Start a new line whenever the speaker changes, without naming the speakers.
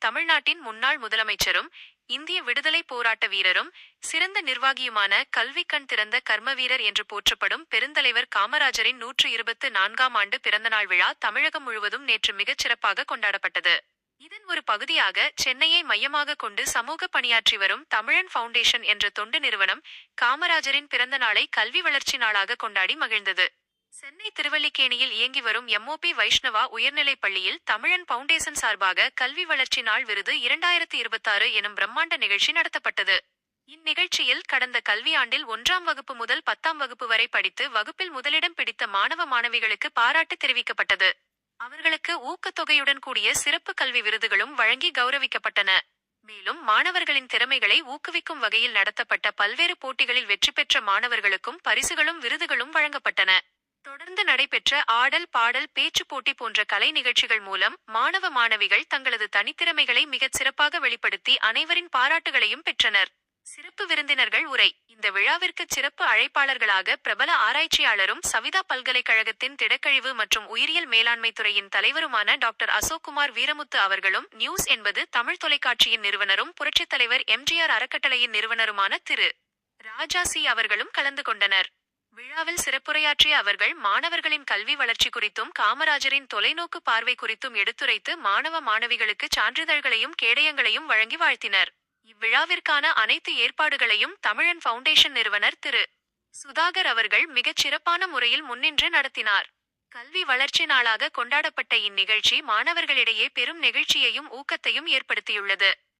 தமிழ்நாட்டின் முன்னாள் முதலமைச்சரும் இந்திய விடுதலை போராட்ட வீரரும் சிறந்த நிர்வாகியுமான கல்வி கண் திறந்த கர்மவீரர் என்று போற்றப்படும் பெருந்தலைவர் காமராஜரின் 124ஆம் ஆண்டு பிறந்தநாள் விழா தமிழகம் முழுவதும் நேற்று மிகச் சிறப்பாக கொண்டாடப்பட்டது. இதன் ஒரு பகுதியாக சென்னையை மையமாக கொண்டு சமூக பணியாற்றி வரும் தமிழன் ஃபவுண்டேஷன் என்ற தொண்டு நிறுவனம் காமராஜரின் பிறந்த நாளை கல்வி வளர்ச்சி நாளாக கொண்டாடி மகிழ்ந்தது. சென்னை திருவல்லிக்கேணியில் இயங்கி வரும் எம்ஓபி வைஷ்ணவா உயர்நிலைப் பள்ளியில் தமிழன் ஃபவுண்டேஷன் சார்பாக கல்வி வளர்ச்சி நாள் விருது 2026 எனும் பிரம்மாண்ட நிகழ்ச்சி நடத்தப்பட்டது. இந்நிகழ்ச்சியில் கடந்த கல்வியாண்டில் 1ஆம் வகுப்பு முதல் 10ஆம் வகுப்பு வரை படித்து வகுப்பில் முதலிடம் பிடித்த மாணவ மாணவிகளுக்கு பாராட்டு தெரிவிக்கப்பட்டது. அவர்களுக்கு ஊக்கத்தொகையுடன் கூடிய சிறப்பு கல்வி விருதுகளும் வழங்கி கௌரவிக்கப்பட்டன. மேலும் மாணவர்களின் திறமைகளை ஊக்குவிக்கும் வகையில் நடத்தப்பட்ட பல்வேறு போட்டிகளில் வெற்றி பெற்ற மாணவர்களுக்கும் பரிசுகளும் விருதுகளும் வழங்கப்பட்டன. தொடர்ந்து நடைபெற்ற ஆடல் பாடல் பேச்சு போட்டி போன்ற கலை நிகழ்ச்சிகள் மூலம் மாணவ மாணவிகள் தங்களது தனித்திறமைகளை மிகச் சிறப்பாக வெளிப்படுத்தி அனைவரின் பாராட்டுகளையும் பெற்றனர். சிறப்பு விருந்தினர்கள் உரை. இந்த விழாவிற்கு சிறப்பு அழைப்பாளர்களாக பிரபல ஆராய்ச்சியாளரும் சவிதா பல்கலைக்கழகத்தின் திடக்கழிவு மற்றும் உயிரியல் மேலாண்மை துறையின் தலைவருமான டாக்டர் அசோக்குமார் வீரமுத்து அவர்களும் நியூஸ் என்பது தமிழ் தொலைக்காட்சியின் நிறுவனரும் புரட்சித் தலைவர் எம்ஜிஆர் அறக்கட்டளையின் நிறுவனருமான திரு ராஜாசி அவர்களும் கலந்து கொண்டனர். விழாவில் சிறப்புரையாற்றிய அவர்கள் மாணவர்களின் கல்வி வளர்ச்சி குறித்தும் காமராஜரின் தொலைநோக்கு பார்வை குறித்தும் எடுத்துரைத்து மாணவ மாணவிகளுக்கு சான்றிதழ்களையும் கேடயங்களையும் வழங்கி வாழ்த்தினர். இவ்விழாவிற்கான அனைத்து ஏற்பாடுகளையும் தமிழன் ஃபவுண்டேஷன் நிறுவனர் திரு சுதாகர் அவர்கள் மிகச் சிறப்பான முறையில் முன்னின்று நடத்தினார். கல்வி வளர்ச்சி நாளாக கொண்டாடப்பட்ட இந்நிகழ்ச்சி மாணவர்களிடையே பெரும் நெகிழ்ச்சியையும் ஊக்கத்தையும் ஏற்படுத்தியுள்ளது.